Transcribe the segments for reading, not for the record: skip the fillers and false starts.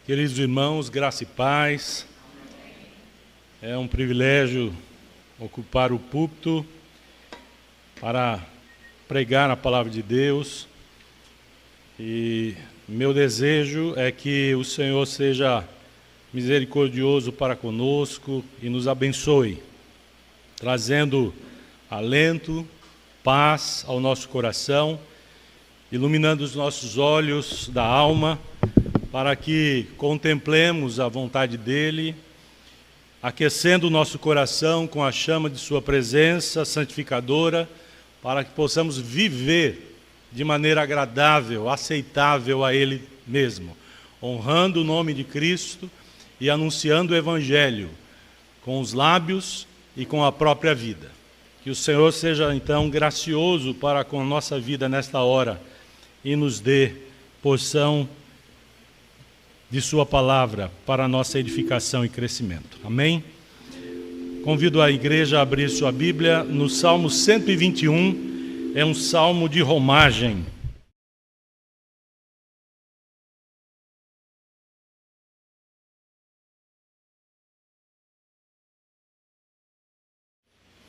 Queridos irmãos, graça e paz. É um privilégio ocupar o púlpito para pregar a palavra de Deus. E meu desejo é que o Senhor seja misericordioso para conosco e nos abençoe, trazendo alento, paz ao nosso coração, iluminando os nossos olhos da alma, para que contemplemos a vontade dEle, aquecendo o nosso coração com a chama de Sua presença santificadora, para que possamos viver de maneira agradável, aceitável a Ele mesmo, honrando o nome de Cristo e anunciando o Evangelho com os lábios e com a própria vida. Que o Senhor seja, então, gracioso para com a nossa vida nesta hora e nos dê porção de Sua palavra para a nossa edificação e crescimento. Amém? Convido a igreja a abrir sua Bíblia no Salmo 121, é um salmo de romagem.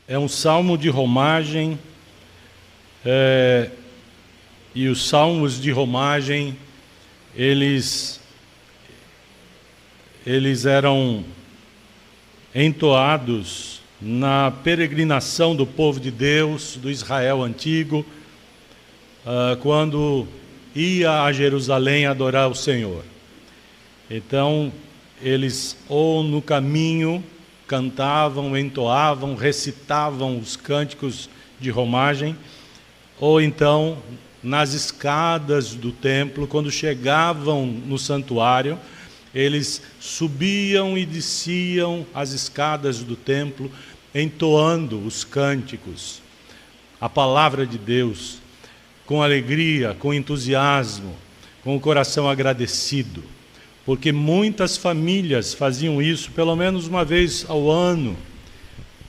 É um salmo de romagem, e os salmos de romagem, eles eram entoados na peregrinação do povo de Deus, do Israel antigo, quando ia a Jerusalém adorar o Senhor. Então, eles ou no caminho cantavam, entoavam, recitavam os cânticos de romagem, ou então nas escadas do templo, quando chegavam no santuário, eles subiam e desciam as escadas do templo, entoando os cânticos, a palavra de Deus, com alegria, com entusiasmo, com o coração agradecido, porque muitas famílias faziam isso, pelo menos uma vez ao ano,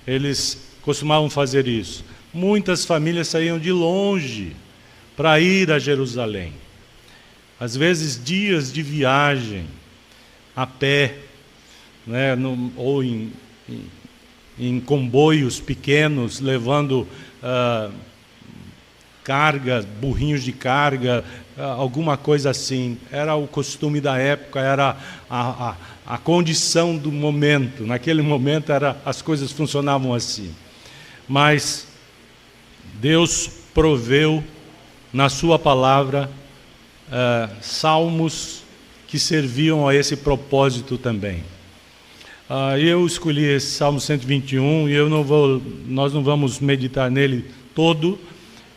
eles costumavam fazer isso. Muitas famílias saíam de longe para ir a Jerusalém, às vezes dias de viagem, a pé, né, ou em comboios pequenos, levando carga, burrinhos de carga, alguma coisa assim. Era o costume da época, era a condição do momento. Naquele momento as coisas funcionavam assim. Mas Deus proveu na Sua palavra salmos que serviam a esse propósito também. Eu escolhi esse Salmo 121 e nós não vamos meditar nele todo.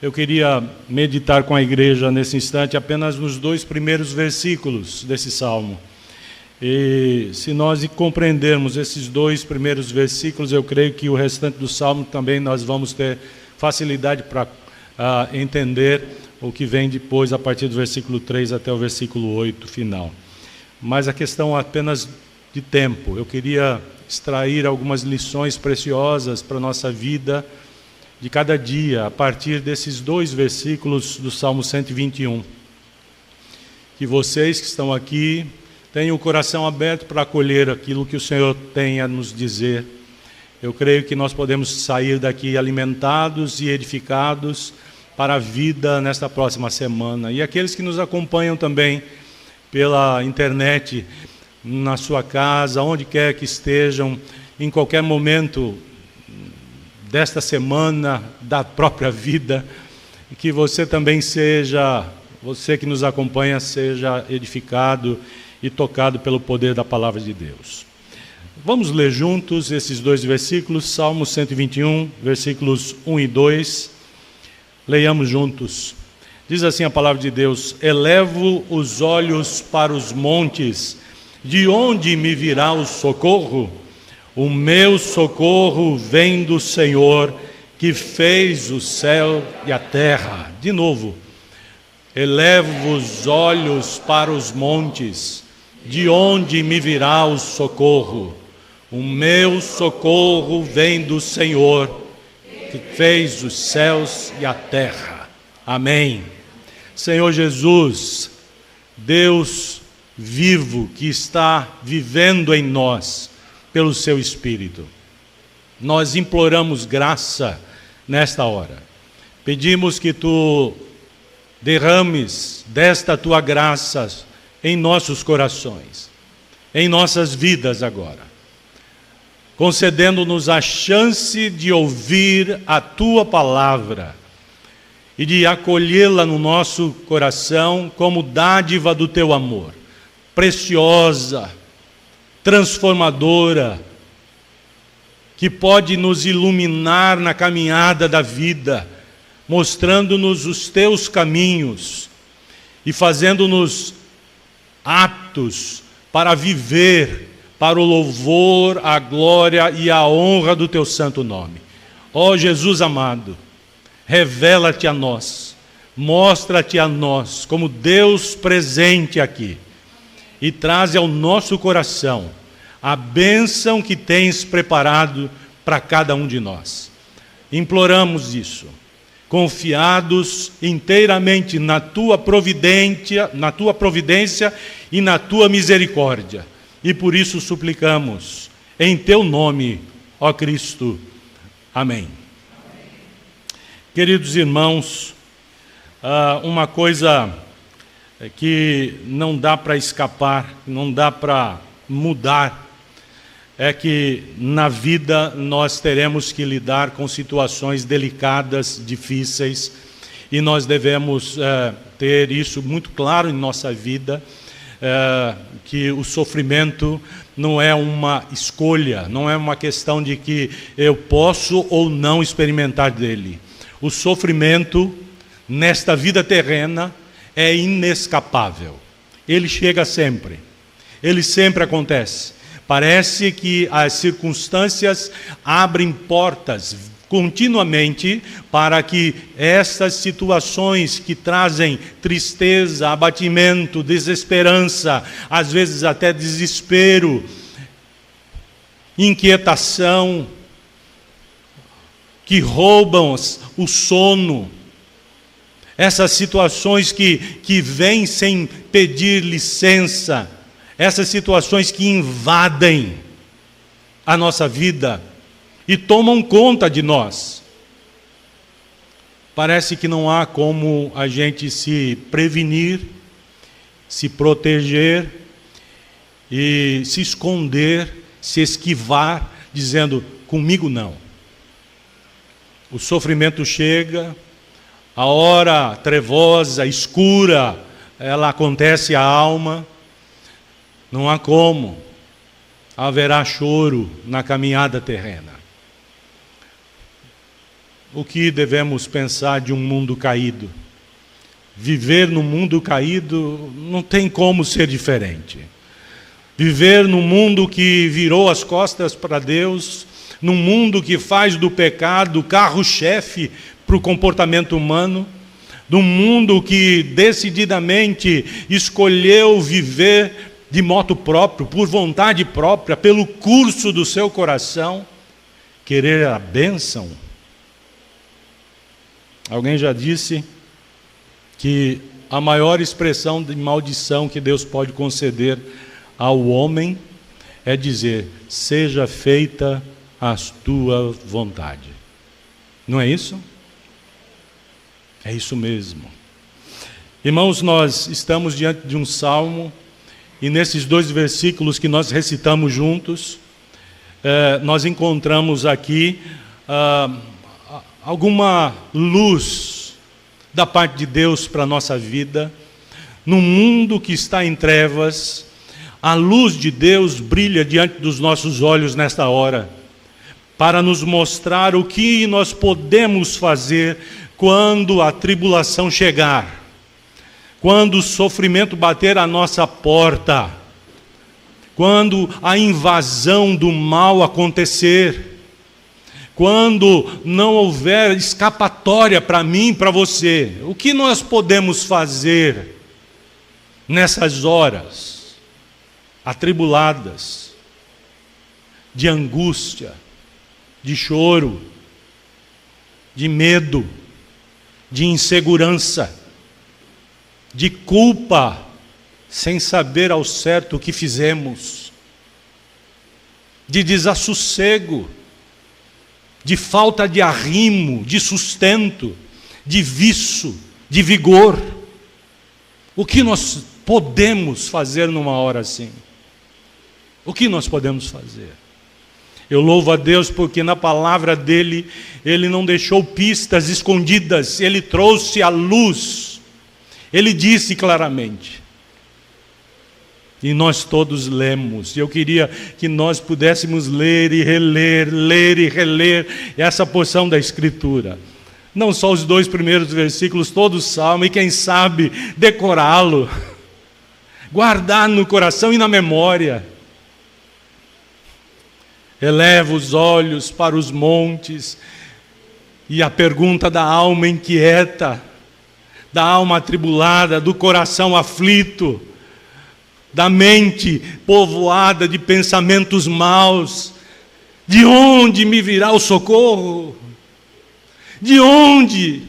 Eu queria meditar com a igreja nesse instante apenas nos 2 primeiros versículos desse Salmo. E se nós compreendermos esses 2 primeiros versículos, eu creio que o restante do Salmo também nós vamos ter facilidade para entender o que vem depois, a partir do versículo 3 até o versículo 8 final. Mas a questão apenas de tempo. Eu queria extrair algumas lições preciosas para a nossa vida de cada dia, a partir desses 2 versículos do Salmo 121. Que vocês que estão aqui tenham o coração aberto para acolher aquilo que o Senhor tem a nos dizer. Eu creio que nós podemos sair daqui alimentados e edificados para a vida nesta próxima semana. E aqueles que nos acompanham também pela internet, na sua casa, onde quer que estejam, em qualquer momento desta semana, da própria vida, que você também você que nos acompanha, seja edificado e tocado pelo poder da palavra de Deus. Vamos ler juntos esses 2 versículos, Salmo 121, versículos 1 e 2. Leiamos juntos. Diz assim a palavra de Deus: elevo os olhos para os montes, de onde me virá o socorro? O meu socorro vem do Senhor, que fez o céu e a terra. De novo, elevo os olhos para os montes, De onde me virá o socorro? O meu socorro vem do Senhor, que fez os céus e a terra. Amém. Senhor Jesus, Deus vivo que está vivendo em nós pelo seu Espírito, nós imploramos graça nesta hora. Pedimos que tu derrames desta tua graça em nossos corações, em nossas vidas agora, concedendo-nos a chance de ouvir a tua palavra e de acolhê-la no nosso coração como dádiva do teu amor, preciosa, transformadora, que pode nos iluminar na caminhada da vida, mostrando-nos os teus caminhos e fazendo-nos aptos para viver para o louvor, a glória e a honra do teu santo nome. Ó Jesus amado, revela-te a nós, mostra-te a nós como Deus presente aqui e traze ao nosso coração a bênção que tens preparado para cada um de nós. Imploramos isso, confiados inteiramente na tua providência e na tua misericórdia. E por isso suplicamos, em teu nome, ó Cristo. Amém. Queridos irmãos, uma coisa que não dá para escapar, não dá para mudar, é que na vida nós teremos que lidar com situações delicadas, difíceis, e nós devemos ter isso muito claro em nossa vida, que o sofrimento não é uma escolha, não é uma questão de que eu posso ou não experimentar dele. O sofrimento nesta vida terrena é inescapável. Ele chega sempre. Ele sempre acontece. Parece que as circunstâncias abrem portas continuamente para que essas situações que trazem tristeza, abatimento, desesperança, às vezes até desespero, inquietação, que roubam o sono, essas situações que vêm sem pedir licença, essas situações que invadem a nossa vida e tomam conta de nós. Parece que não há como a gente se prevenir, se proteger e se esconder, se esquivar, dizendo, comigo não. O sofrimento chega, a hora trevosa, escura, ela acontece à alma, não há como, haverá choro na caminhada terrena. O que devemos pensar de um mundo caído? Viver no mundo caído não tem como ser diferente. Viver num mundo que virou as costas para Deus, num mundo que faz do pecado carro-chefe para o comportamento humano, num mundo que decididamente escolheu viver de modo próprio, por vontade própria, pelo curso do seu coração, querer a bênção. Alguém já disse que a maior expressão de maldição que Deus pode conceder ao homem é dizer, seja feita a tua vontade. Não é isso? É isso mesmo. Irmãos, nós estamos diante de um salmo, e nesses 2 versículos que nós recitamos juntos, nós encontramos aqui alguma luz da parte de Deus para a nossa vida. No mundo que está em trevas, a luz de Deus brilha diante dos nossos olhos nesta hora, para nos mostrar o que nós podemos fazer quando a tribulação chegar, quando o sofrimento bater à nossa porta, quando a invasão do mal acontecer, quando não houver escapatória para mim e para você. O que nós podemos fazer nessas horas? atribuladas, de angústia, de choro, de medo, de insegurança, de culpa, sem saber ao certo o que fizemos, de desassossego, de falta de arrimo, de sustento, de vício, de vigor. O que nós podemos fazer numa hora assim? O que nós podemos fazer? Eu louvo a Deus porque na palavra dele, ele não deixou pistas escondidas, ele trouxe a luz. Ele disse claramente. E nós todos lemos. E eu queria que nós pudéssemos ler e reler essa porção da Escritura. Não só os 2 primeiros versículos, todo o Salmo, e quem sabe decorá-lo, guardar no coração e na memória. Eleva os olhos para os montes, e a pergunta da alma inquieta, da alma atribulada, do coração aflito, da mente povoada de pensamentos maus: de onde me virá o socorro? De onde?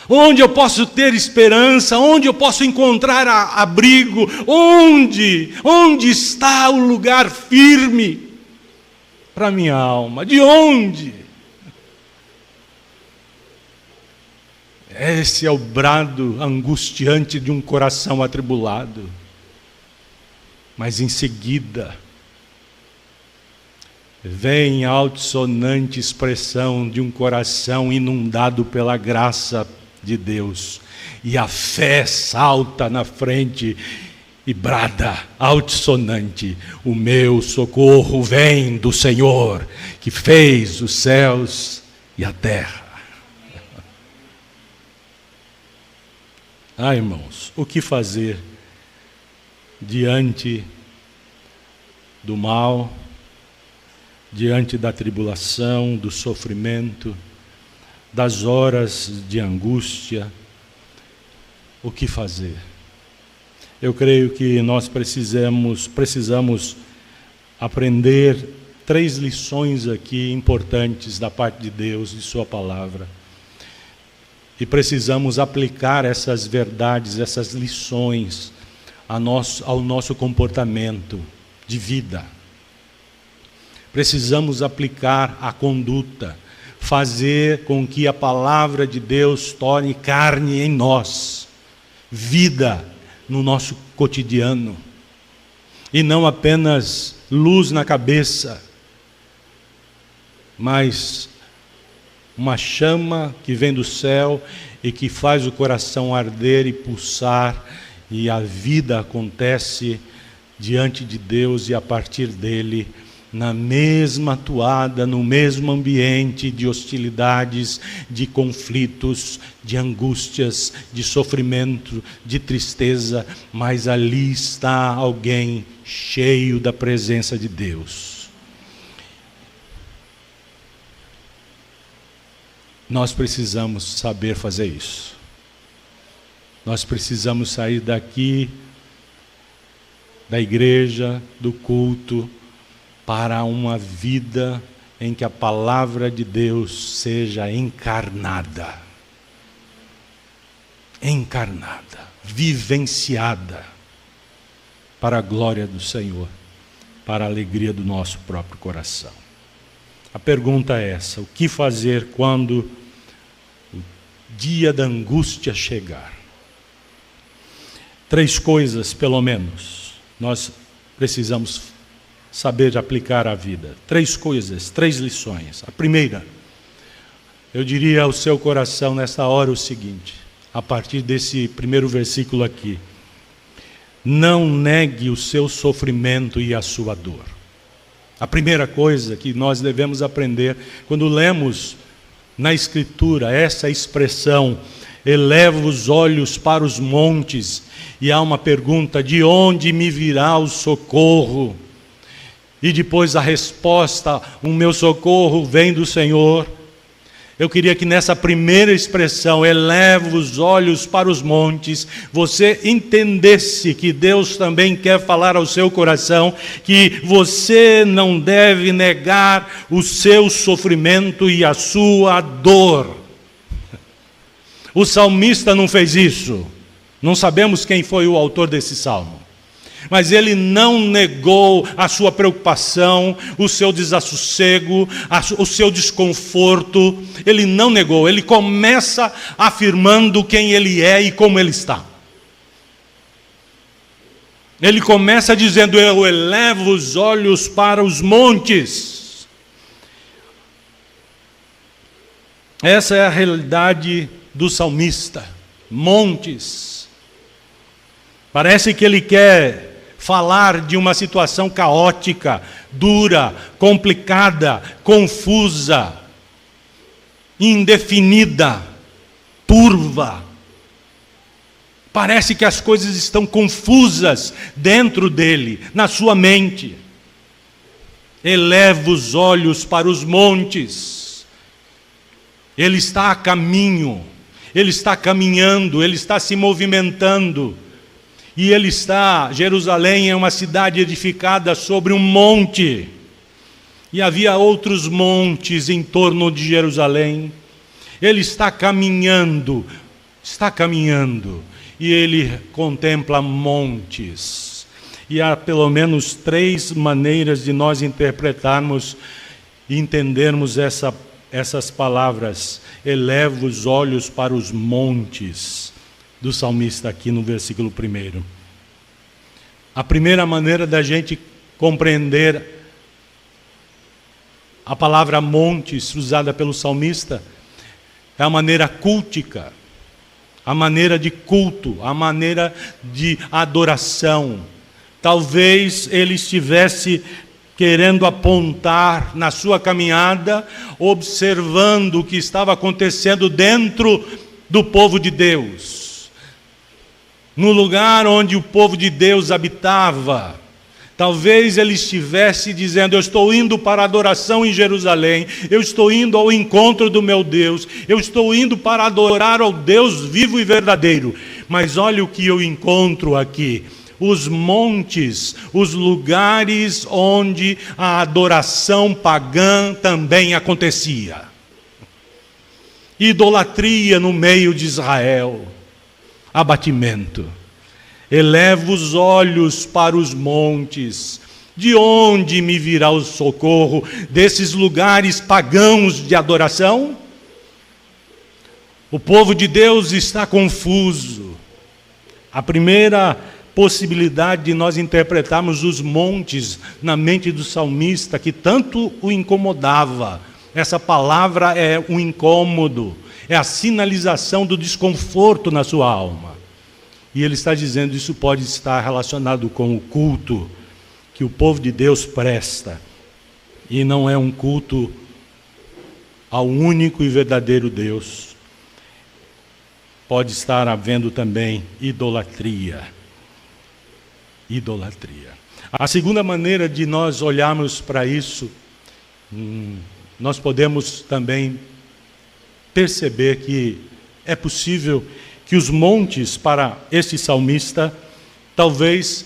Onde eu posso ter esperança? Onde eu posso encontrar abrigo? Onde? Onde está o lugar firme para minha alma? De onde? Esse é o brado angustiante de um coração atribulado. Mas em seguida, vem a altissonante expressão de um coração inundado pela graça de Deus. E a fé salta na frente e brada, altissonante: o meu socorro vem do Senhor, que fez os céus e a terra. Ah, irmãos, o que fazer diante do mal, diante da tribulação, do sofrimento, das horas de angústia? O que fazer? Eu creio que nós precisamos aprender 3 lições aqui importantes da parte de Deus e sua palavra. E precisamos aplicar essas verdades, essas lições ao nosso comportamento de vida. Precisamos aplicar a conduta, fazer com que a palavra de Deus torne carne em nós, vida no nosso cotidiano, e não apenas luz na cabeça, mas uma chama que vem do céu e que faz o coração arder e pulsar, e a vida acontece diante de Deus e a partir dele, na mesma toada, no mesmo ambiente de hostilidades, de conflitos, de angústias, de sofrimento, de tristeza, mas ali está alguém cheio da presença de Deus. Nós precisamos saber fazer isso. Nós precisamos sair daqui, da igreja, do culto, para uma vida em que a palavra de Deus seja encarnada, vivenciada, para a glória do Senhor, para a alegria do nosso próprio coração. A pergunta é essa: o que fazer quando o dia da angústia chegar? 3 coisas, pelo menos, nós precisamos saber aplicar à vida. 3 coisas, 3 lições. A primeira, eu diria ao seu coração nessa hora o seguinte, a partir desse primeiro versículo aqui: não negue o seu sofrimento e a sua dor. A primeira coisa que nós devemos aprender quando lemos na Escritura essa expressão: eleva os olhos para os montes, e há uma pergunta: de onde me virá o socorro? E depois a resposta: o meu socorro vem do Senhor. Eu queria que nessa primeira expressão, eleva os olhos para os montes, você entendesse que Deus também quer falar ao seu coração, que você não deve negar o seu sofrimento e a sua dor. O salmista não fez isso. Não sabemos quem foi o autor desse salmo. Mas ele não negou a sua preocupação, o seu desassossego, o seu desconforto. Ele não negou. Ele começa afirmando quem ele é e como ele está. Ele começa dizendo: eu elevo os olhos para os montes. Essa é a realidade do salmista. Montes. Parece que ele quer falar de uma situação caótica, dura, complicada, confusa, indefinida, turva. Parece que as coisas estão confusas dentro dele, na sua mente. Eleva os olhos para os montes. Ele está a caminho, ele está caminhando, ele está se movimentando. E Jerusalém é uma cidade edificada sobre um monte. E havia outros montes em torno de Jerusalém. Ele está caminhando. E ele contempla montes. E há pelo menos 3 maneiras de nós interpretarmos e entendermos essas palavras. Eleva os olhos para os montes. Do salmista aqui no versículo 1. A primeira maneira da gente compreender a palavra montes usada pelo salmista é a maneira cultica, a maneira de culto, a maneira de adoração. Talvez ele estivesse querendo apontar na sua caminhada, observando o que estava acontecendo dentro do povo de Deus. No lugar onde o povo de Deus habitava. Talvez ele estivesse dizendo: eu estou indo para a adoração em Jerusalém, eu estou indo ao encontro do meu Deus, eu estou indo para adorar ao Deus vivo e verdadeiro. Mas olha o que eu encontro aqui: os montes, os lugares onde a adoração pagã também acontecia. Idolatria no meio de Israel. Abatimento. Eleva os olhos para os montes. De onde me virá o socorro? Desses lugares pagãos de adoração? O povo de Deus está confuso. A primeira possibilidade de nós interpretarmos os montes na mente do salmista, que tanto o incomodava. Essa palavra é um incômodo. É a sinalização do desconforto na sua alma. E ele está dizendo: isso pode estar relacionado com o culto que o povo de Deus presta. E não é um culto ao único e verdadeiro Deus. Pode estar havendo também idolatria. Idolatria. A segunda maneira de nós olharmos para isso, nós podemos também perceber que é possível que os montes, para esse salmista, talvez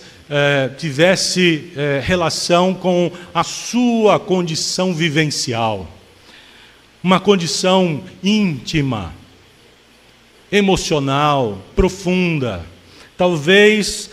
tivesse relação com a sua condição vivencial, uma condição íntima, emocional, profunda. Talvez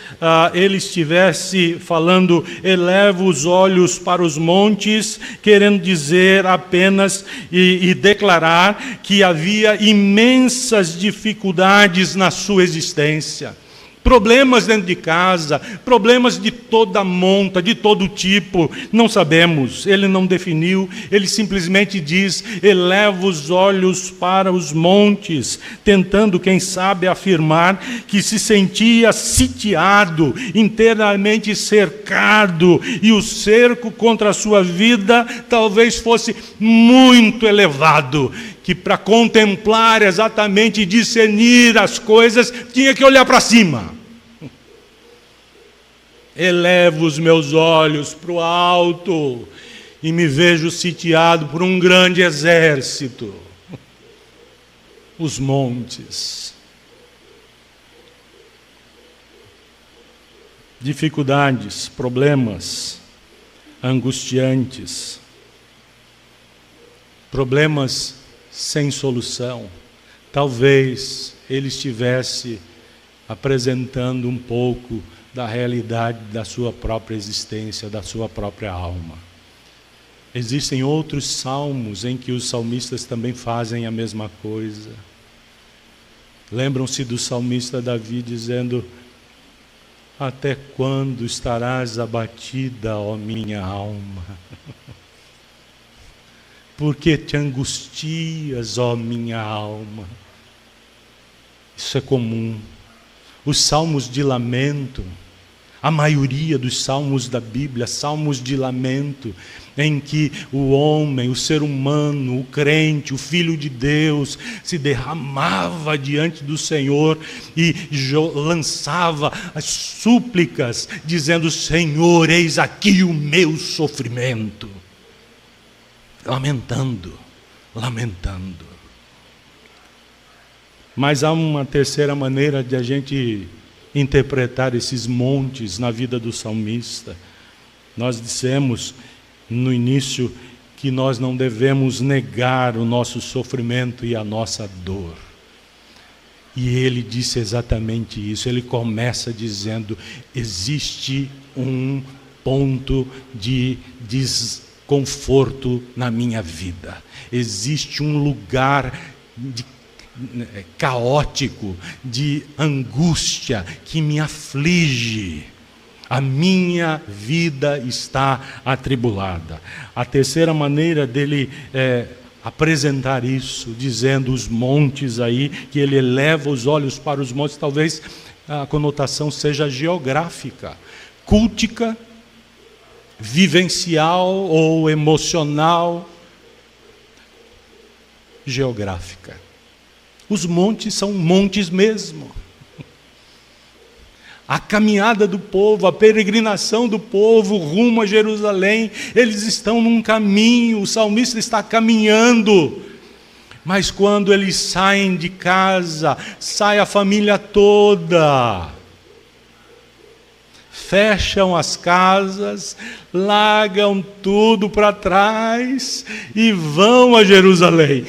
ele estivesse falando: eleva os olhos para os montes, querendo dizer apenas e declarar que havia imensas dificuldades na sua existência. Problemas dentro de casa, problemas de toda monta, de todo tipo, não sabemos, ele não definiu, ele simplesmente diz: eleva os olhos para os montes, tentando, quem sabe, afirmar que se sentia sitiado, inteiramente cercado, e o cerco contra a sua vida talvez fosse muito elevado, que para contemplar exatamente e discernir as coisas, tinha que olhar para cima. Elevo os meus olhos para o alto e me vejo sitiado por um grande exército. os montes. Dificuldades, problemas angustiantes, problemas sem solução. Talvez ele estivesse apresentando um pouco da realidade da sua própria existência, da sua própria alma. Existem outros salmos em que os salmistas também fazem a mesma coisa. Lembram-se do salmista Davi dizendo: até quando estarás abatida, ó minha alma? Por que te angustias, ó minha alma? Isso é comum. Os salmos de lamento, a maioria dos salmos da Bíblia, salmos de lamento, em que o homem, o ser humano, o crente, o Filho de Deus, se derramava diante do Senhor e lançava as súplicas, dizendo: Senhor, eis aqui o meu sofrimento. Lamentando. Mas há uma terceira maneira de a gente interpretar esses montes na vida do salmista. Nós dissemos no início que nós não devemos negar o nosso sofrimento e a nossa dor. E ele disse exatamente isso. Ele começa dizendo: existe um ponto de desconforto na minha vida. Existe um lugar caótico, de angústia que me aflige. A minha vida está atribulada. A terceira maneira dele apresentar isso, dizendo os montes aí, que ele eleva os olhos para os montes, talvez a conotação seja geográfica, cultica, vivencial ou emocional, geográfica. Os montes são montes mesmo. A caminhada do povo, a peregrinação do povo rumo a Jerusalém, eles estão num caminho, o salmista está caminhando. Mas quando eles saem de casa, sai a família toda. Fecham as casas, largam tudo para trás e vão a Jerusalém.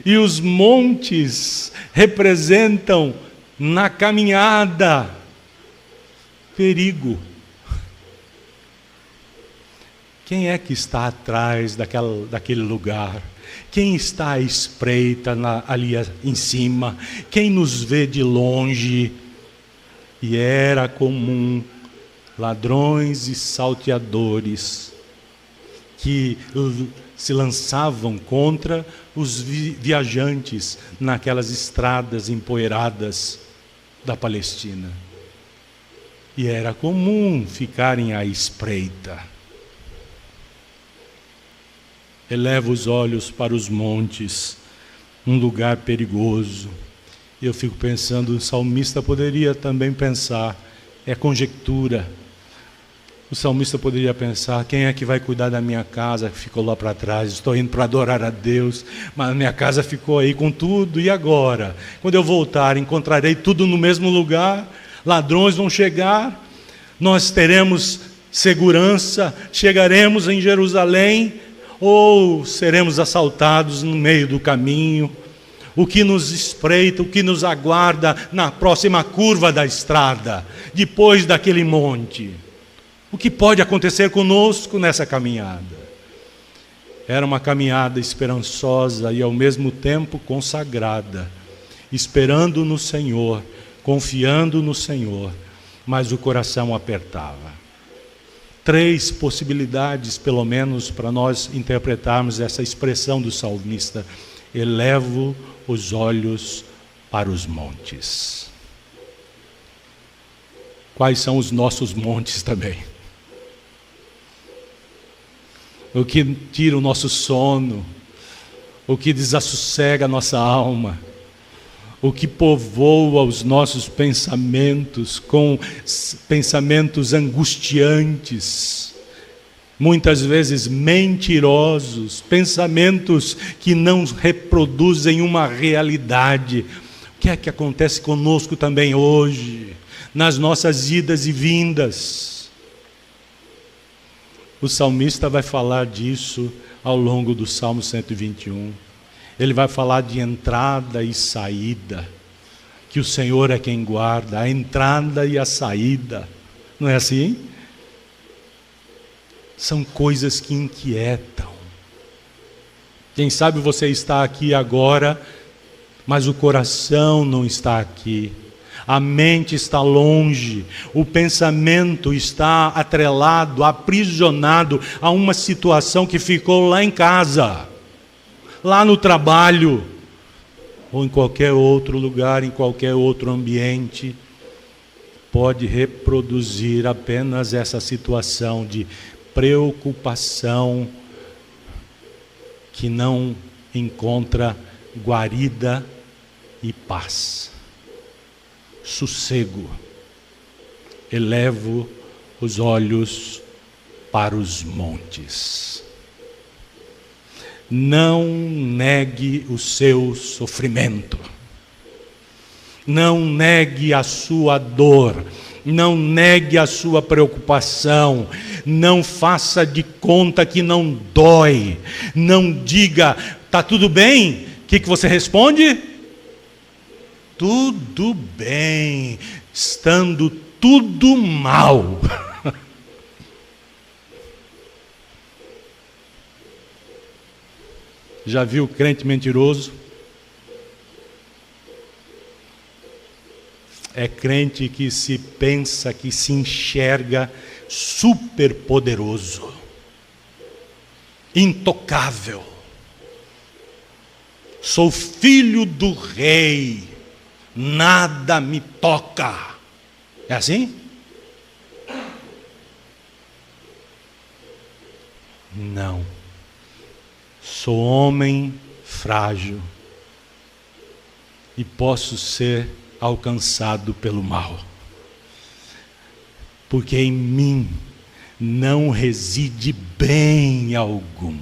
E os montes representam, na caminhada, perigo. Quem é que está atrás daquele lugar? Quem está à espreita ali em cima? Quem nos vê de longe? E era comum ladrões e salteadores que se lançavam contra os viajantes naquelas estradas empoeiradas da Palestina. E era comum ficarem à espreita. Eleva os olhos para os montes, um lugar perigoso. E eu fico pensando, o salmista poderia também pensar, é conjectura. O salmista poderia pensar: quem é que vai cuidar da minha casa que ficou lá para trás? Estou indo para adorar a Deus, mas a minha casa ficou aí com tudo, e agora? Quando eu voltar, encontrarei tudo no mesmo lugar? Ladrões vão chegar? Nós teremos segurança? Chegaremos em Jerusalém? Ou seremos assaltados no meio do caminho? O que nos espreita, o que nos aguarda na próxima curva da estrada, depois daquele monte? O que pode acontecer conosco nessa caminhada? Era uma caminhada esperançosa e ao mesmo tempo consagrada, esperando no Senhor, confiando no Senhor, mas o coração apertava. 3 possibilidades, pelo menos, para nós interpretarmos essa expressão do salmista: elevo os olhos para os montes. Quais são os nossos montes também? O que tira o nosso sono, o que desassossega a nossa alma, o que povoa os nossos pensamentos com pensamentos angustiantes, muitas vezes mentirosos, pensamentos que não reproduzem uma realidade. O que é que acontece conosco também hoje, nas nossas idas e vindas? O salmista vai falar disso ao longo do Salmo 121. Ele vai falar de entrada e saída, que o Senhor é quem guarda, a entrada e a saída. Não é assim? São coisas que inquietam. Quem sabe você está aqui agora, mas o coração não está aqui. A mente está longe, o pensamento está atrelado, aprisionado a uma situação que ficou lá em casa, lá no trabalho, ou em qualquer outro lugar, em qualquer outro ambiente. Pode reproduzir apenas essa situação de preocupação que não encontra guarida e paz. Sossego. Elevo os olhos para os montes. Não negue o seu sofrimento. Não negue a sua dor. Não negue a sua preocupação. Não faça de conta que não dói. Não diga, está tudo bem? O que você responde? Tudo bem, estando tudo mal. Já viu crente mentiroso? É crente que se pensa, que se enxerga super poderoso, intocável. Sou filho do rei, nada me toca. É assim? Não. Sou homem frágil e posso ser alcançado pelo mal, porque em mim não reside bem algum.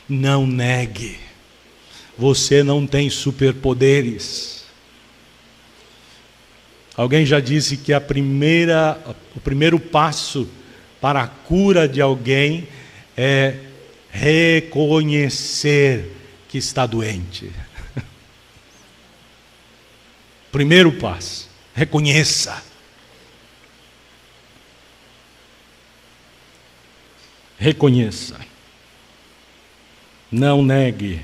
Não negue. Você não tem superpoderes. Alguém já disse que o primeiro passo para a cura de alguém é reconhecer que está doente. Primeiro passo, reconheça. Reconheça. Não negue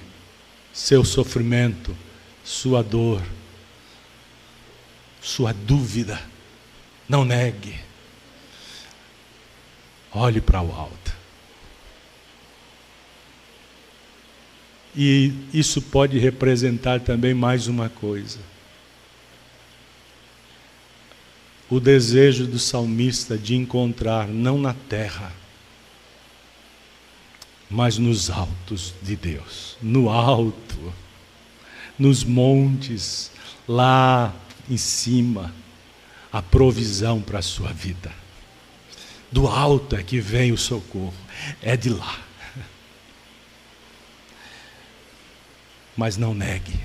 seu sofrimento, sua dor, sua dúvida. Não negue. Olhe para o alto. E isso pode representar também mais uma coisa. O desejo do salmista de encontrar, não na terra, mas nos altos de Deus. No alto, nos montes, lá em cima, a provisão para a sua vida. Do alto é que vem o socorro, é de lá. Mas não negue.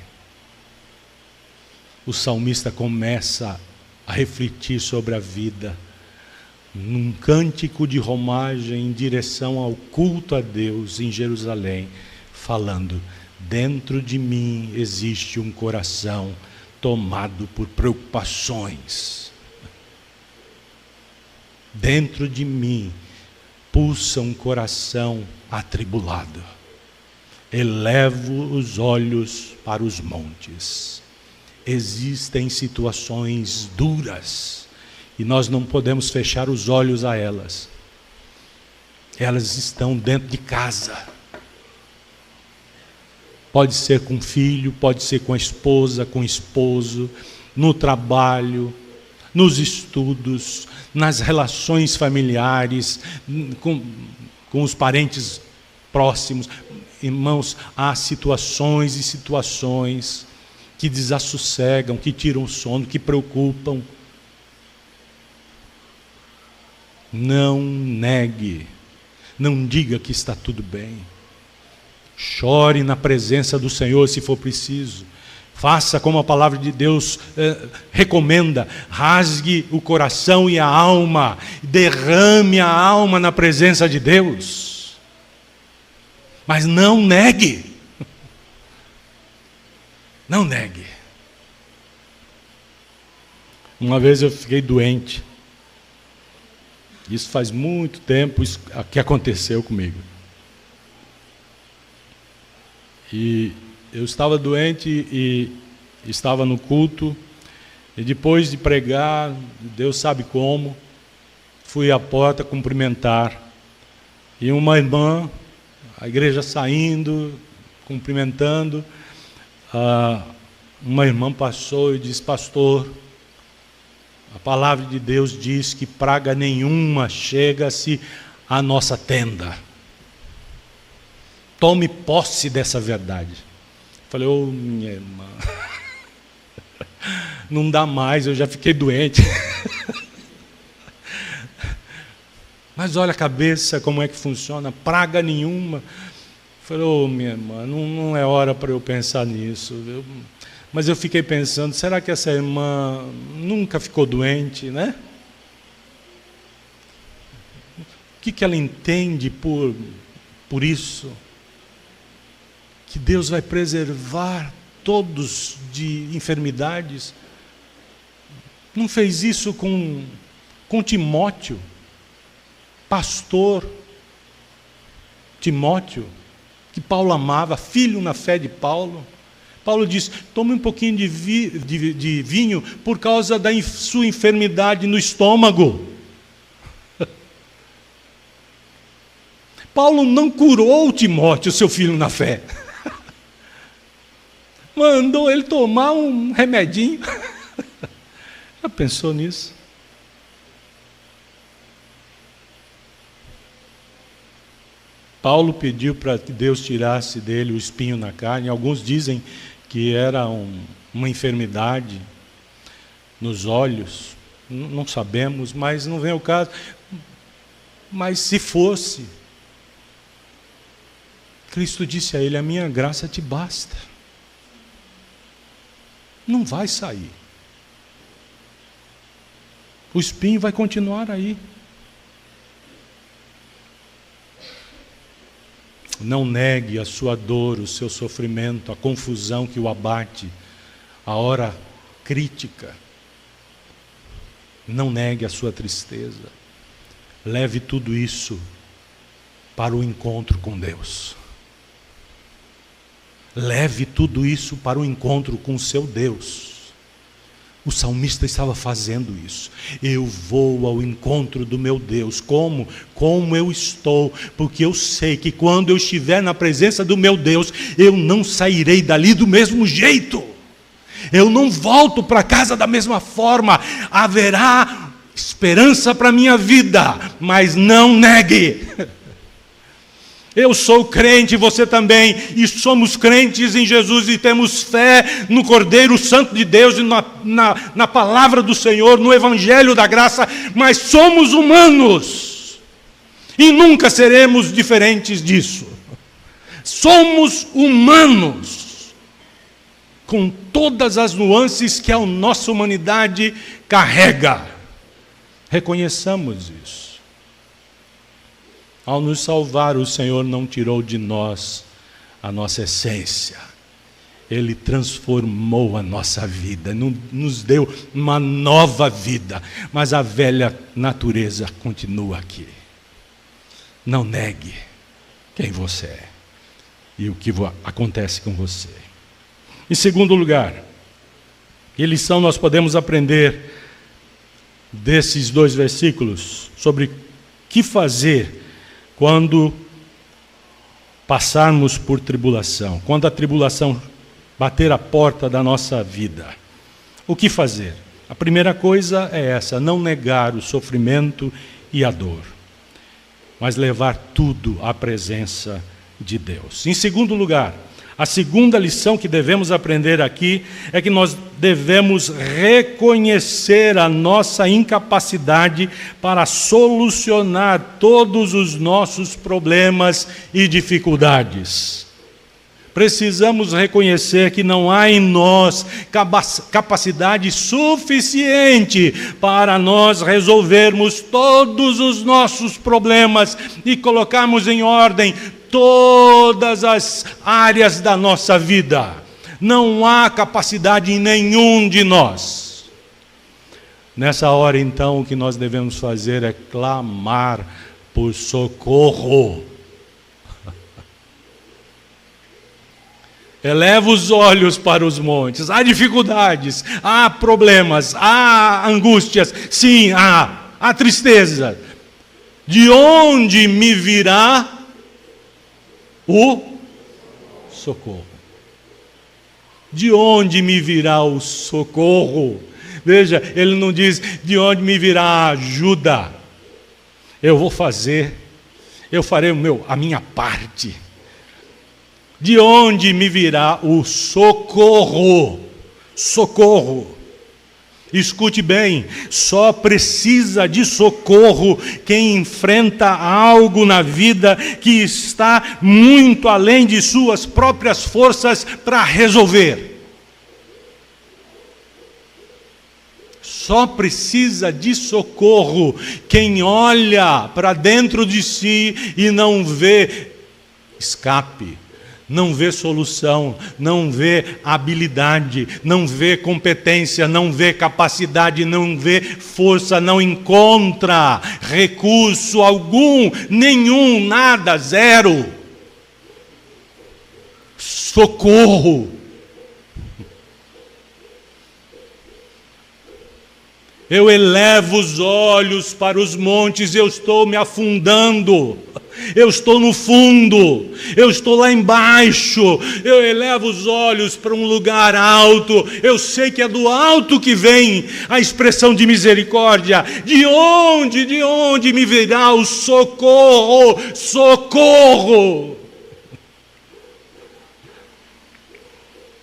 O salmista começa a refletir sobre a vida, num cântico de romagem em direção ao culto a Deus em Jerusalém, falando: dentro de mim existe um coração tomado por preocupações. Dentro de mim pulsa um coração atribulado. Elevo os olhos para os montes. Existem situações duras e nós não podemos fechar os olhos a elas. Elas estão dentro de casa. Pode ser com o filho, pode ser com a esposa, com o esposo, no trabalho, nos estudos, nas relações familiares, com os parentes próximos. Irmãos, há situações e situações que desassossegam, que tiram o sono, que preocupam. Não negue. Não diga que está tudo bem. Chore na presença do Senhor se for preciso. Faça como a palavra de Deus recomenda. Rasgue o coração e a alma. Derrame a alma na presença de Deus. Mas não negue. Não negue. Uma vez eu fiquei doente. Isso faz muito tempo que aconteceu comigo. E eu estava doente e estava no culto. E depois de pregar, Deus sabe como, fui à porta cumprimentar. E uma irmã, a igreja saindo, cumprimentando, uma irmã passou e disse: pastor, a palavra de Deus diz que praga nenhuma chega-se à nossa tenda. Tome posse dessa verdade. Falei: ô minha irmã, não dá mais, eu já fiquei doente. Mas olha a cabeça, como é que funciona, praga nenhuma. Falei: ô minha irmã, não é hora para eu pensar nisso. Mas eu fiquei pensando, será que essa irmã nunca ficou doente, né? O que ela entende por isso? Que Deus vai preservar todos de enfermidades. Não fez isso com Timóteo, pastor Timóteo, que Paulo amava, filho na fé de Paulo. Paulo diz: tome um pouquinho de vinho por causa da sua enfermidade no estômago. Paulo não curou Timóteo, seu filho na fé. Mandou ele tomar um remedinho. Já pensou nisso? Paulo pediu para que Deus tirasse dele o espinho na carne. Alguns dizem que era uma enfermidade nos olhos. Não sabemos, mas não vem o caso. Mas se fosse, Cristo disse a ele: a minha graça te basta. Não vai sair. O espinho vai continuar aí. Não negue a sua dor, o seu sofrimento, a confusão que o abate, a hora crítica. Não negue a sua tristeza. Leve tudo isso para o encontro com Deus. Leve tudo isso para o encontro com o seu Deus. O salmista estava fazendo isso. Eu vou ao encontro do meu Deus. Como eu estou, porque eu sei que quando eu estiver na presença do meu Deus, eu não sairei dali do mesmo jeito. Eu não volto para casa da mesma forma. Haverá esperança para a minha vida, mas não negue. Eu sou crente, você também, e somos crentes em Jesus e temos fé no Cordeiro Santo de Deus e na palavra do Senhor, no Evangelho da Graça, mas somos humanos e nunca seremos diferentes disso. Somos humanos, com todas as nuances que a nossa humanidade carrega. Reconheçamos isso. Ao nos salvar, o Senhor não tirou de nós a nossa essência. Ele transformou a nossa vida, nos deu uma nova vida. Mas a velha natureza continua aqui. Não negue quem você é e o que acontece com você. Em segundo lugar, que lição nós podemos aprender desses 2 versículos sobre o que fazer quando passarmos por tribulação, quando a tribulação bater a porta da nossa vida. O que fazer? A primeira coisa é essa: não negar o sofrimento e a dor, mas levar tudo à presença de Deus. Em segundo lugar, A segunda lição que devemos aprender aqui é que nós devemos reconhecer a nossa incapacidade para solucionar todos os nossos problemas e dificuldades. Precisamos reconhecer que não há em nós capacidade suficiente para nós resolvermos todos os nossos problemas e colocarmos em ordem todas as áreas da nossa vida. Não há capacidade em nenhum de nós. Nessa hora, então, o que nós devemos fazer é clamar por socorro. Eleva os olhos para os montes. Há dificuldades, há problemas, há angústias. Sim, há tristeza. De onde me virá o socorro? De onde me virá o socorro? Veja, ele não diz de onde me virá a ajuda. Eu farei a minha parte. De onde me virá o socorro? Socorro. Escute bem, só precisa de socorro quem enfrenta algo na vida que está muito além de suas próprias forças para resolver. Só precisa de socorro quem olha para dentro de si e não vê escape. Não vê solução, não vê habilidade, não vê competência, não vê capacidade, não vê força, não encontra recurso algum, nenhum, nada, zero. Socorro. Eu elevo os olhos para os montes, eu estou me afundando. Eu estou no fundo, eu estou lá embaixo, eu elevo os olhos para um lugar alto, eu sei que é do alto que vem a expressão de misericórdia. De onde me virá o socorro? Socorro!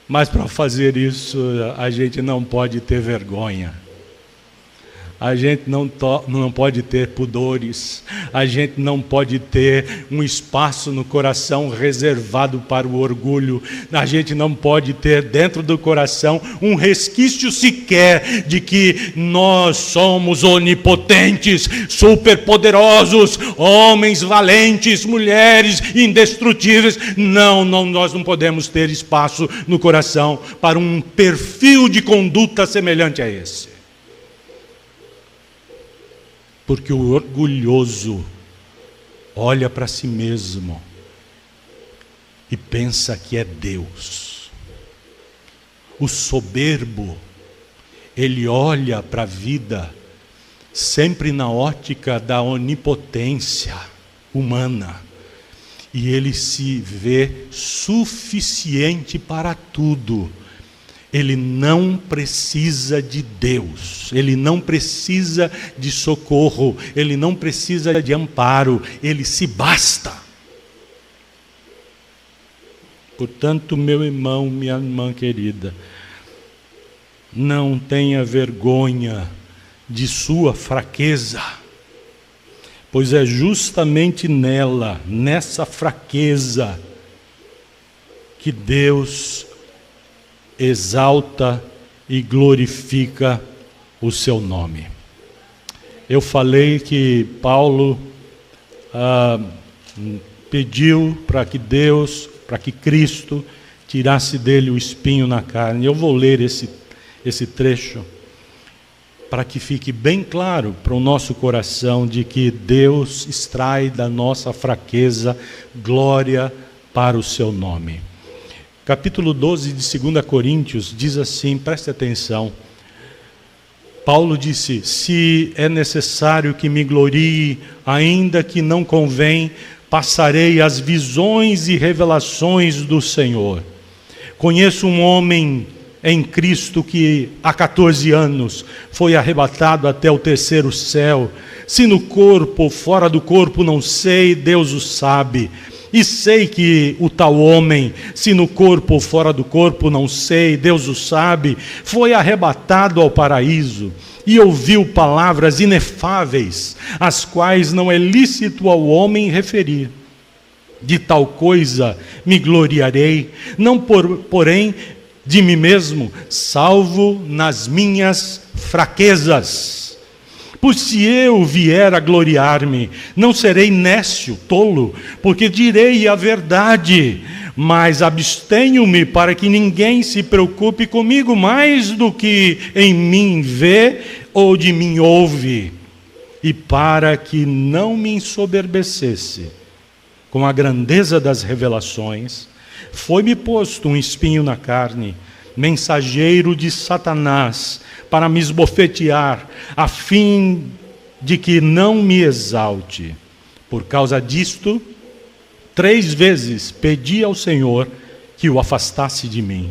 Mas para fazer isso, a gente não pode ter vergonha. A gente não pode ter pudores, a gente não pode ter um espaço no coração reservado para o orgulho, a gente não pode ter dentro do coração um resquício sequer de que nós somos onipotentes, superpoderosos, homens valentes, mulheres indestrutíveis. Não, nós não podemos ter espaço no coração para um perfil de conduta semelhante a esse. Porque o orgulhoso olha para si mesmo e pensa que é Deus. O soberbo, ele olha para a vida sempre na ótica da onipotência humana. E ele se vê suficiente para tudo. Ele não precisa de Deus, ele não precisa de socorro, ele não precisa de amparo, ele se basta. Portanto, meu irmão, minha irmã querida, não tenha vergonha de sua fraqueza, pois é justamente nela, nessa fraqueza, que Deus exalta e glorifica o seu nome. Eu falei que Paulo pediu para que Cristo tirasse dele o espinho na carne. Eu vou ler esse trecho para que fique bem claro para o nosso coração de que Deus extrai da nossa fraqueza glória para o seu nome. Capítulo 12 de 2 Coríntios diz assim, preste atenção. Paulo disse: se é necessário que me glorie, ainda que não convém, passarei as visões e revelações do Senhor. Conheço um homem em Cristo que há 14 anos foi arrebatado até o terceiro céu. Se no corpo ou fora do corpo, não sei, Deus o sabe. E sei que o tal homem, se no corpo ou fora do corpo, não sei, Deus o sabe, foi arrebatado ao paraíso e ouviu palavras inefáveis, as quais não é lícito ao homem referir. De tal coisa me gloriarei, não porém de mim mesmo, salvo nas minhas fraquezas. Pois se eu vier a gloriar-me, não serei nécio, tolo, porque direi a verdade, mas abstenho-me para que ninguém se preocupe comigo mais do que em mim vê ou de mim ouve, e para que não me ensoberbecesse com a grandeza das revelações, foi-me posto um espinho na carne, mensageiro de Satanás, para me esbofetear, a fim de que não me exalte. Por causa disto, 3 vezes pedi ao Senhor que o afastasse de mim.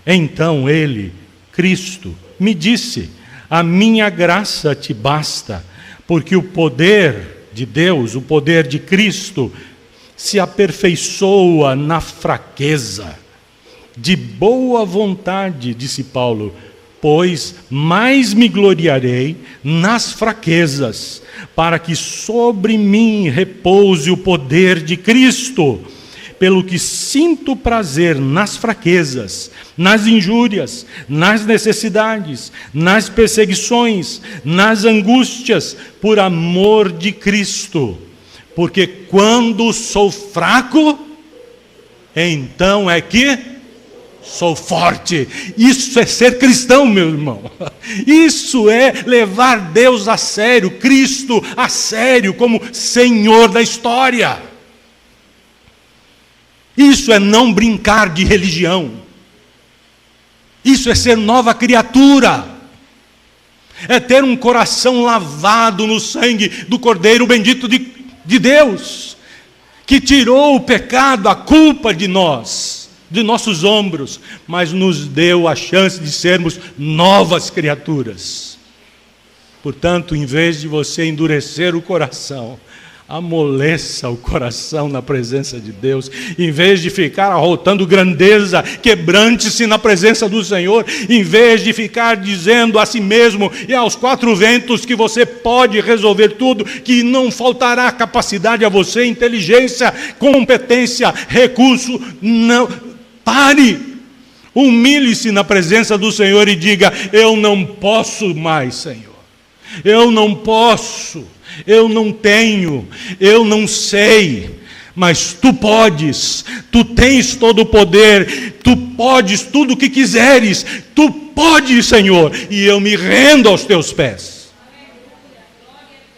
Então ele, Cristo, me disse: a minha graça te basta, porque o poder de Deus, o poder de Cristo, se aperfeiçoa na fraqueza. De boa vontade, disse Paulo, pois mais me gloriarei nas fraquezas, para que sobre mim repouse o poder de Cristo. Pelo que sinto prazer nas fraquezas, nas injúrias, nas necessidades, nas perseguições, nas angústias, por amor de Cristo. Porque quando sou fraco, então é que sou forte. Isso é ser cristão, meu irmão. Isso é levar Deus a sério, Cristo a sério, como Senhor da história. Isso é não brincar de religião. Isso é ser nova criatura. É ter um coração lavado no sangue do Cordeiro bendito de Deus, que tirou o pecado, a culpa de nós, de nossos ombros, mas nos deu a chance de sermos novas criaturas. Portanto, em vez de você endurecer o coração, amoleça o coração na presença de Deus. Em vez de ficar arrotando grandeza, quebrante-se na presença do Senhor. Em vez de ficar dizendo a si mesmo e aos 4 ventos que você pode resolver tudo, que não faltará capacidade a você, inteligência, competência, recurso. Não, pare, humilhe-se na presença do Senhor e diga: eu não posso mais, Senhor. Eu não posso. Eu não tenho, eu não sei, mas Tu podes, Tu tens todo o poder, Tu podes tudo o que quiseres, Tu podes, Senhor, e eu me rendo aos Teus pés,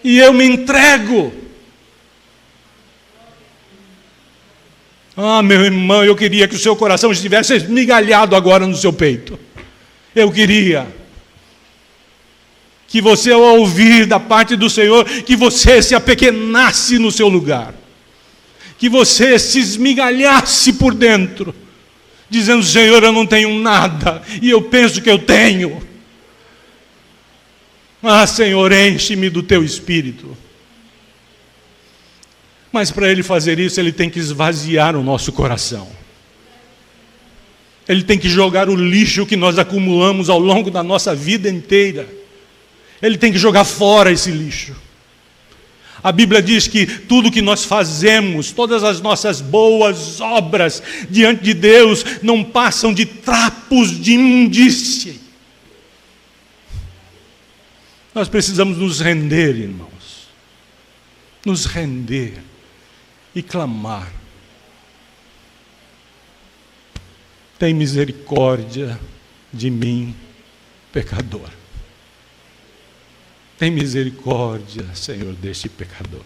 e eu me entrego. Ah, meu irmão, eu queria que o seu coração estivesse esmigalhado agora no seu peito, eu queria que você, ao ouvir da parte do Senhor, que você se apequenasse no seu lugar, que você se esmigalhasse por dentro, dizendo: Senhor, eu não tenho nada, e eu penso que eu tenho. Ah, Senhor, enche-me do Teu Espírito. Mas para Ele fazer isso, Ele tem que esvaziar o nosso coração. Ele tem que jogar o lixo que nós acumulamos ao longo da nossa vida inteira. Ele tem que jogar fora esse lixo. A Bíblia diz que tudo que nós fazemos, todas as nossas boas obras diante de Deus, não passam de trapos de imundície. Nós precisamos nos render, irmãos. Nos render e clamar: tem misericórdia de mim, pecador. Tem misericórdia, Senhor, deste pecador.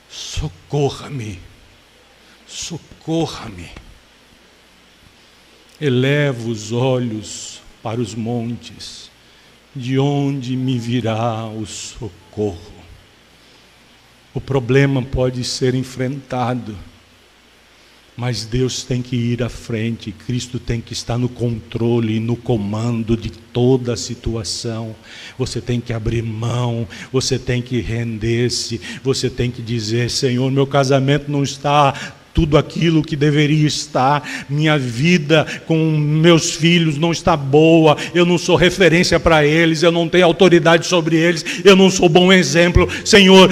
Socorra-me, socorra-me. Eleva os olhos para os montes, de onde me virá o socorro. O problema pode ser enfrentado, Mas Deus tem que ir à frente, Cristo tem que estar no controle e no comando de toda a situação. Você tem que abrir mão, você tem que render-se, você tem que dizer: Senhor, meu casamento não está tudo aquilo que deveria estar, minha vida com meus filhos não está boa, eu não sou referência para eles, eu não tenho autoridade sobre eles, eu não sou bom exemplo. Senhor,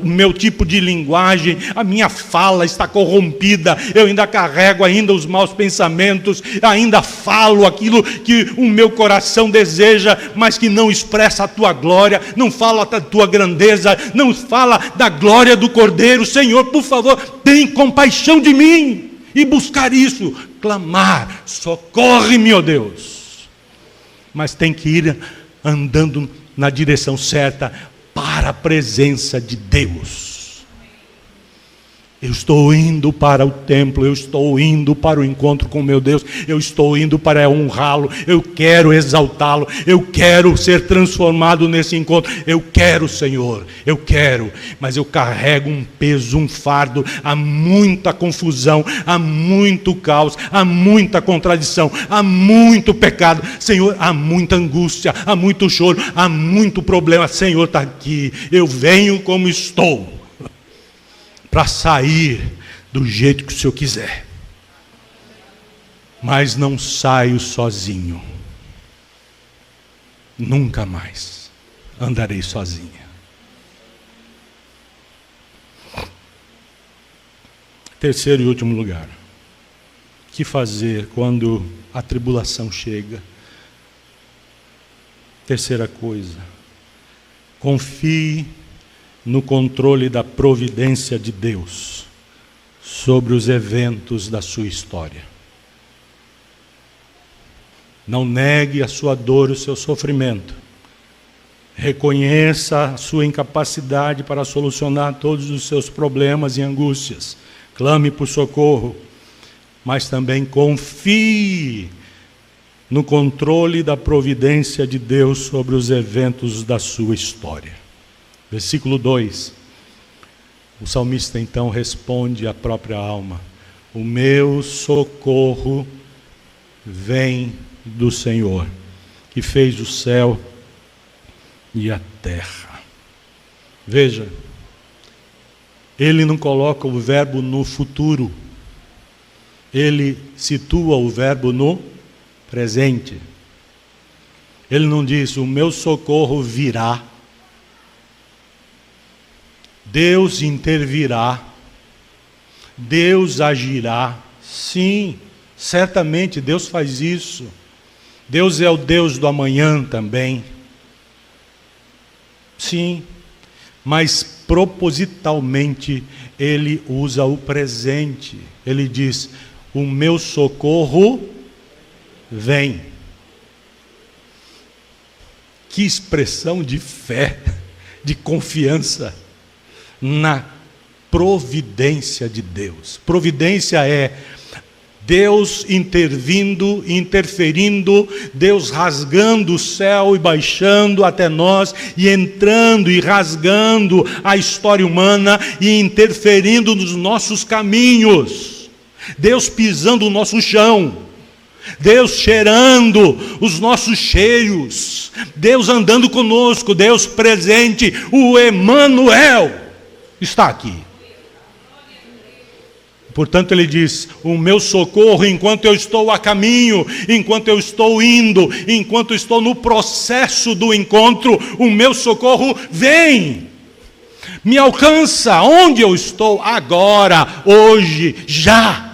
o meu tipo de linguagem, a minha fala está corrompida, eu ainda carrego os maus pensamentos, ainda falo aquilo que o meu coração deseja, mas que não expressa a tua glória, não fala da tua grandeza, não fala da glória do Cordeiro. Senhor, por favor, tem compaixão de mim, e buscar isso, clamar: socorre-me, ó Deus. Mas tem que ir andando na direção certa, para a presença de Deus. Eu estou indo para o templo, eu estou indo para o encontro com meu Deus, eu estou indo para honrá-lo, eu quero exaltá-lo, eu quero ser transformado nesse encontro, eu quero, Senhor, eu quero, mas eu carrego um peso, um fardo, há muita confusão, há muito caos, há muita contradição, há muito pecado, Senhor, há muita angústia, há muito choro, há muito problema. Senhor, está aqui, eu venho como estou, para sair do jeito que o Senhor quiser, mas não saio sozinho, nunca mais andarei sozinha. Terceiro e último lugar, o que fazer quando a tribulação chega? Terceira coisa, confie no controle da providência de Deus sobre os eventos da sua história. Não negue a sua dor, o seu sofrimento. Reconheça a sua incapacidade para solucionar todos os seus problemas e angústias. Clame por socorro, mas também confie no controle da providência de Deus sobre os eventos da sua história. Versículo 2, o salmista então responde à própria alma: o meu socorro vem do Senhor, que fez o céu e a terra. Veja, ele não coloca o verbo no futuro, ele situa o verbo no presente. Ele não diz: o meu socorro virá. Deus intervirá, Deus agirá. Sim, certamente Deus faz isso. Deus é o Deus do amanhã também. Sim, mas propositalmente Ele usa o presente. Ele diz: o meu socorro vem. Que expressão de fé, de confiança na providência de Deus. Providência é Deus intervindo, interferindo, Deus rasgando o céu e baixando até nós, e entrando e rasgando a história humana e interferindo nos nossos caminhos. Deus pisando o nosso chão, Deus cheirando os nossos cheios, Deus andando conosco, Deus presente, o Emanuel está aqui. Portanto, ele diz: o meu socorro, enquanto eu estou a caminho, enquanto eu estou indo, enquanto estou no processo do encontro, o meu socorro vem, me alcança onde eu estou agora, hoje, já.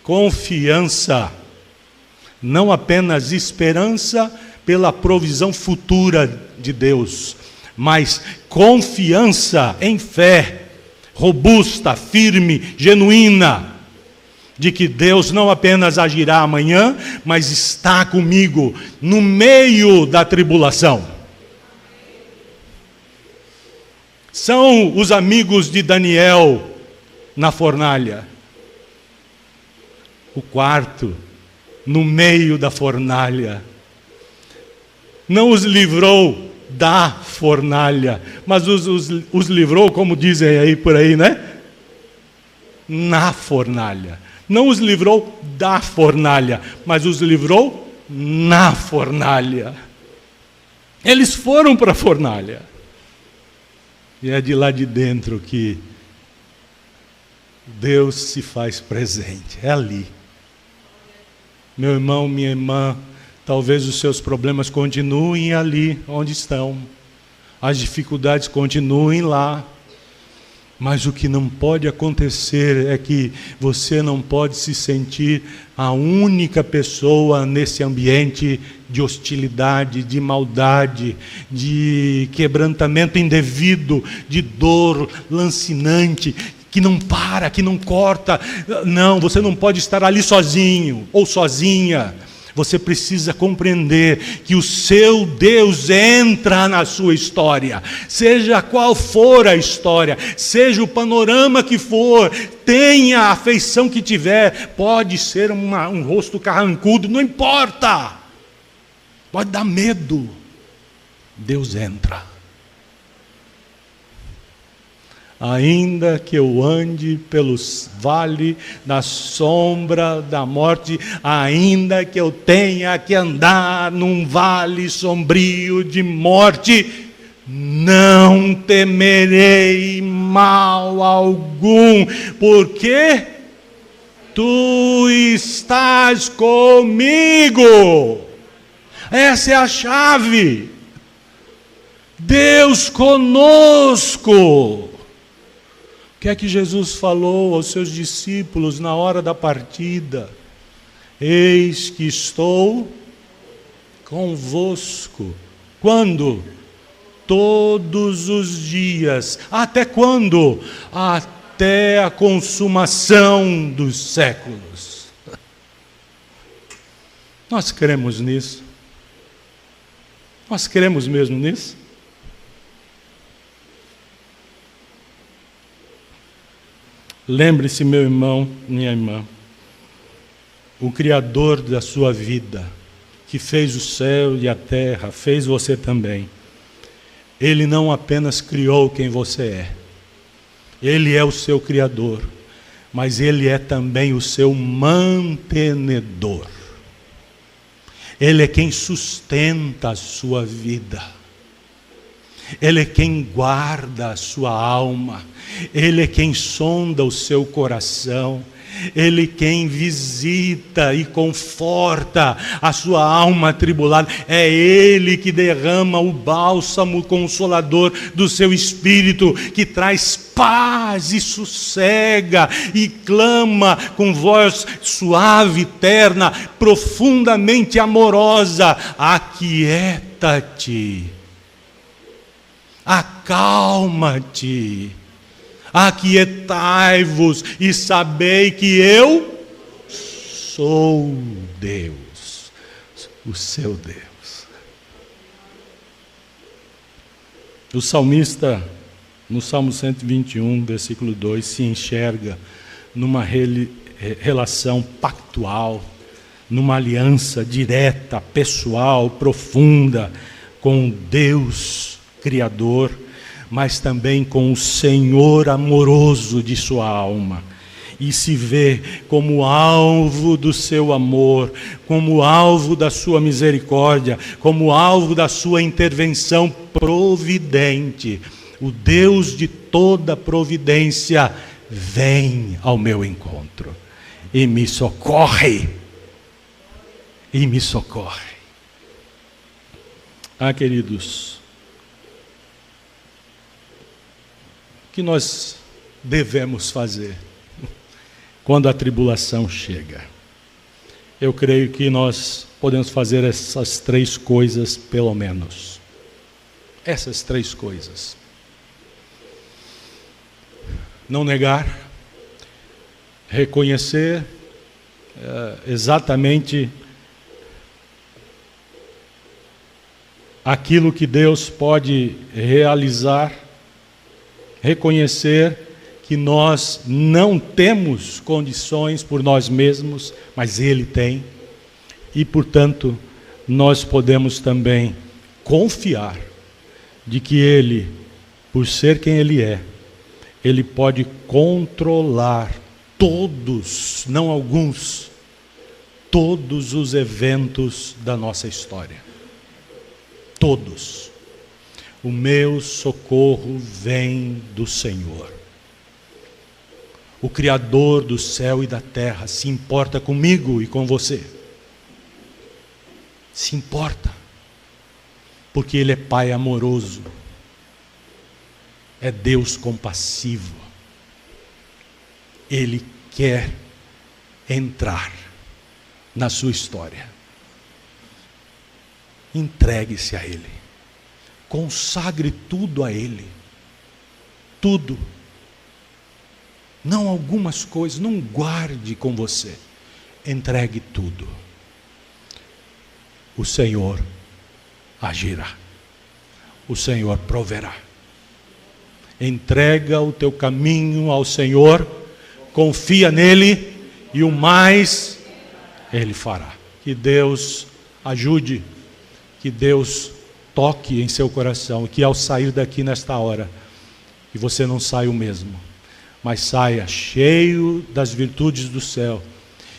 Confiança, não apenas esperança pela provisão futura de Deus, mas confiança em fé, robusta, firme, genuína, de que Deus não apenas agirá amanhã, mas está comigo no meio da tribulação. São os amigos de Daniel na fornalha. O quarto, no meio da fornalha, não os livrou da fornalha, mas os livrou, como dizem aí por aí, né? na fornalha. Não os livrou da fornalha, mas os livrou na fornalha. Eles foram para a fornalha. E é de lá de dentro que Deus se faz presente. É ali. Meu irmão, minha irmã, talvez os seus problemas continuem ali onde estão. As dificuldades continuem lá. Mas o que não pode acontecer é que você não pode se sentir a única pessoa nesse ambiente de hostilidade, de maldade, de quebrantamento indevido, de dor lancinante, que não para, que não corta. Não, você não pode estar ali sozinho ou sozinha. Você precisa compreender que o seu Deus entra na sua história, seja qual for a história, seja o panorama que for, tenha a afeição que tiver, pode ser um rosto carrancudo, não importa, pode dar medo, Deus entra. Ainda que eu ande pelos vales da sombra da morte, ainda que eu tenha que andar num vale sombrio de morte, não temerei mal algum, porque tu estás comigo. Essa é a chave. Deus conosco. O que é que Jesus falou aos seus discípulos na hora da partida? Eis que estou convosco. Quando? Todos os dias. Até quando? Até a consumação dos séculos. Nós cremos nisso? Nós cremos mesmo nisso? Lembre-se, meu irmão, minha irmã, o Criador da sua vida, que fez o céu e a terra, fez você também. Ele não apenas criou quem você é, Ele é o seu Criador, mas Ele é também o seu mantenedor. Ele é quem sustenta a sua vida. Ele é quem guarda a sua alma. Ele é quem sonda o seu coração. Ele é quem visita e conforta a sua alma atribulada. É Ele que derrama o bálsamo consolador do seu espírito, que traz paz e sossega, e clama com voz suave, terna, profundamente amorosa: aquieta-te, acalma-te, aquietai-vos e sabei que eu sou Deus, o seu Deus. O salmista, no Salmo 121, versículo 2, se enxerga numa relação pactual, numa aliança direta, pessoal, profunda, com Deus Criador, mas também com o Senhor amoroso de sua alma, e se vê como alvo do seu amor, como alvo da sua misericórdia, como alvo da sua intervenção providente. O Deus de toda providência vem ao meu encontro e me socorre, e me socorre. Ah, queridos, o que nós devemos fazer quando a tribulação chega? Eu creio que nós podemos fazer essas três coisas, pelo menos. Essas três coisas. Não negar, reconhecer exatamente aquilo que Deus pode realizar, reconhecer que nós não temos condições por nós mesmos, mas Ele tem, e portanto nós podemos também confiar de que Ele, por ser quem Ele é, Ele pode controlar todos, não alguns, todos os eventos da nossa história. Todos. O meu socorro vem do Senhor. O Criador do céu e da terra se importa comigo e com você. Se importa. Porque Ele é Pai amoroso. É Deus compassivo. Ele quer entrar na sua história. Entregue-se a Ele. Consagre tudo a Ele. Tudo. Não algumas coisas, não guarde com você. Entregue tudo. O Senhor agirá. O Senhor proverá. Entrega o teu caminho ao Senhor, confia nele e o mais Ele fará. Que Deus ajude, que Deus toque em seu coração, que ao sair daqui nesta hora, que você não saia o mesmo, mas saia cheio das virtudes do céu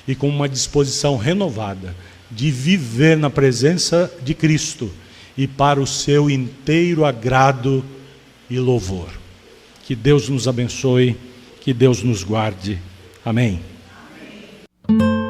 e com uma disposição renovada de viver na presença de Cristo e para o seu inteiro agrado e louvor. Que Deus nos abençoe, que Deus nos guarde. Amém. Amém.